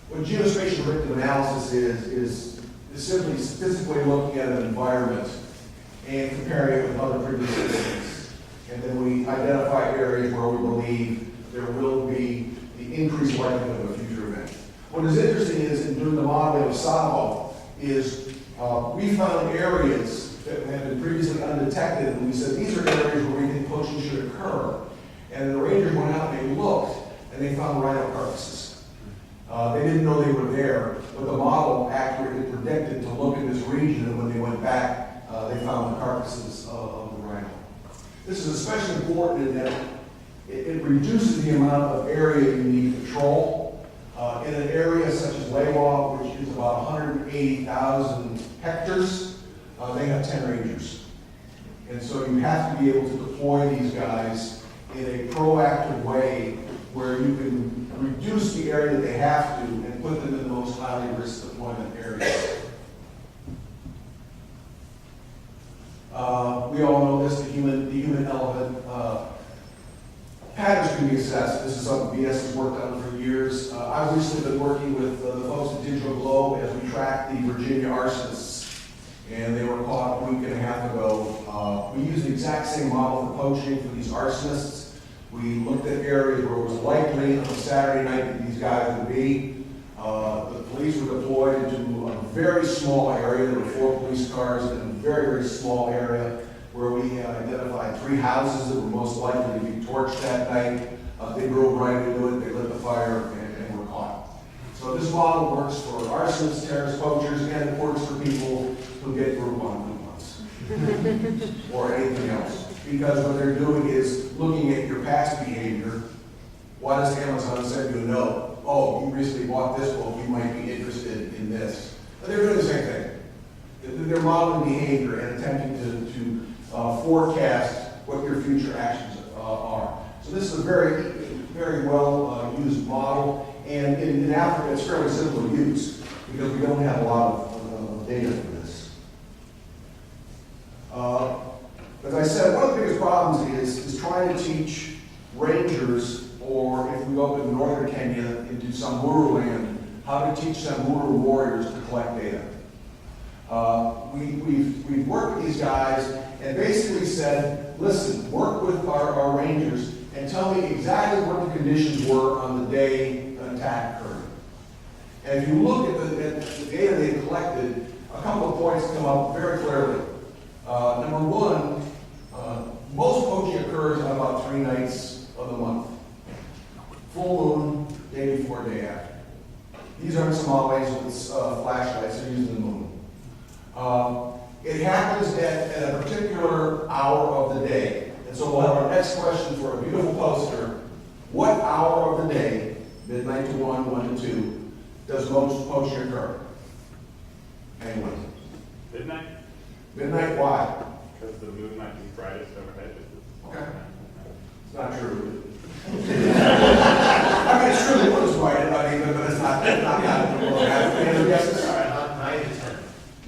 What geospatial predictive analysis is simply statistically looking at an environment and comparing it with other previous systems. And then we identify areas where we believe there will be the increased likelihood of a future event. What is interesting is, in doing the modeling of Savo, is we found areas that had been previously undetected, and we said these are areas where we think poaching should occur. And the rangers went out and they looked, and they found rhino carcasses. They didn't know they were there, but the model accurately predicted to look in this region, and when they went back, they found the carcasses of the rhino. This is especially important in that it reduces the amount of area you need to patrol. In an area such as Lewa, which is about 180,000 hectares, they have 10 rangers. And so you have to be able to deploy these guys in a proactive way where you can reduce the area that they have to and put them in the most highly risk deployment areas. We all know this, the human elephant patterns can be assessed. This is something BS has worked on for years. I've recently been working with the folks at Digital Globe as we track the Virginia arsonists, and they were caught a week and a half ago. We used the exact same model for poaching for these arsonists. We looked at areas where it was likely on a Saturday night that these guys would be. The police were deployed into a very small area. There were 4 police cars in a very, very small area where we identified 3 houses that were most likely to be torched that night. They drove right into it, they lit the fire, and were caught. So this model works for arsonists, terrorists, poachers, and it works for people who get group on coupons or anything else. Because what they're doing is looking at your past behavior. Why does Amazon send you a note? Oh, you recently bought this book, you might be interested in this. But they're doing the same thing. They're modeling behavior and attempting to forecast what your future actions are. So this is a very, very well used model. And in Africa, it's fairly simple to use because we don't have a lot of data for this. As I said, one of the biggest problems is trying to teach rangers, or if we go up in northern Kenya into Samburu land, how to teach Samburu warriors to collect data. We've worked with these guys and basically said, listen, work with our rangers and tell me exactly what the conditions were on the day an attack occurred. And if you look at the data they collected, a couple of points come up very clearly. Number one, most poaching occurs on about 3 nights of the month. Full moon, day before, day after. These aren't Somalis with flashlights, they're using the moon. It happens at a particular hour of the day. And so we'll have our next question for a beautiful poster. What hour of the day, midnight to 1, 1 to 2, does most poaching occur? Anyone? Midnight? Midnight, why? Because the moon might be brightest overhead. Okay. It's not true. I mean, it's true that it was right, but it's not that. Any guesses? All right, 9 to 10.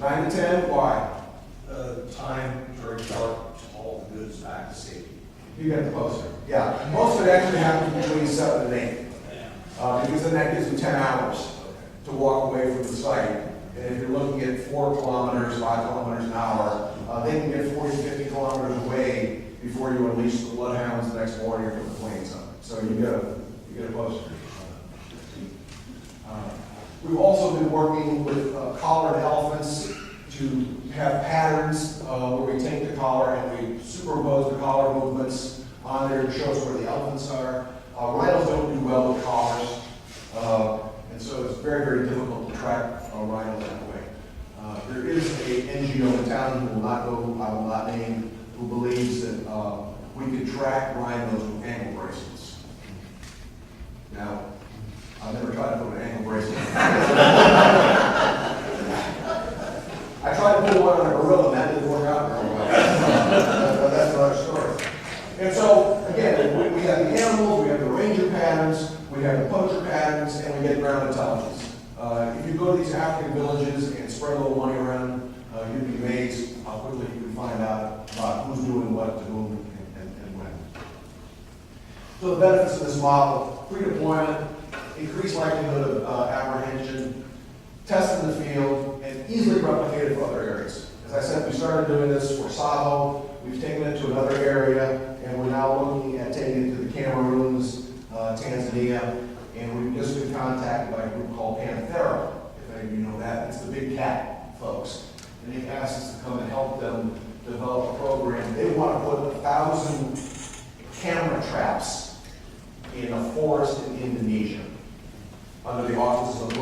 9 to 10, why? Time during dark to haul the goods back to safety. You got the poster. Yeah, most of it actually happens between 7 and 8. Because then that gives them 10 hours to walk away from the site. And if you're looking at 4 kilometers, 5 kilometers an hour, they can get 40 to 50 kilometers away before you unleash the bloodhounds the next morning or put the planes on. So you get a poster. We've also been working with collared elephants to have patterns where we take the collar and we superimpose the collar movements on there to show us where the elephants are. Rhinos don't do well with collars, and so it's very, very difficult to track rhinos that way. There is a NGO in town who I will not name, who believes that we could track rhinos with ankle bracelets. Now, I've never tried to put an ankle bracelet on. I tried to put one on a gorilla and that didn't work out very well. That's another story. And so, again, we have the animals, we have the ranger patterns, we have the poacher patterns, and we get ground intelligence. If you go to these African villages and spread a little money around, you'd be amazed how quickly you can find out about who's doing what to whom and when. So the benefits of this model: pre-deployment, increased likelihood of apprehension started doing this for Savo, we've taken it to another area, and we're now looking at taking it to the Cameroons, Tanzania, and we've just been contacted by a group called Panthera, if any of you know that. It's the big cat folks. And they've asked us to come and help them develop a program. They want to put 1,000 camera traps in a forest in Indonesia under the auspices of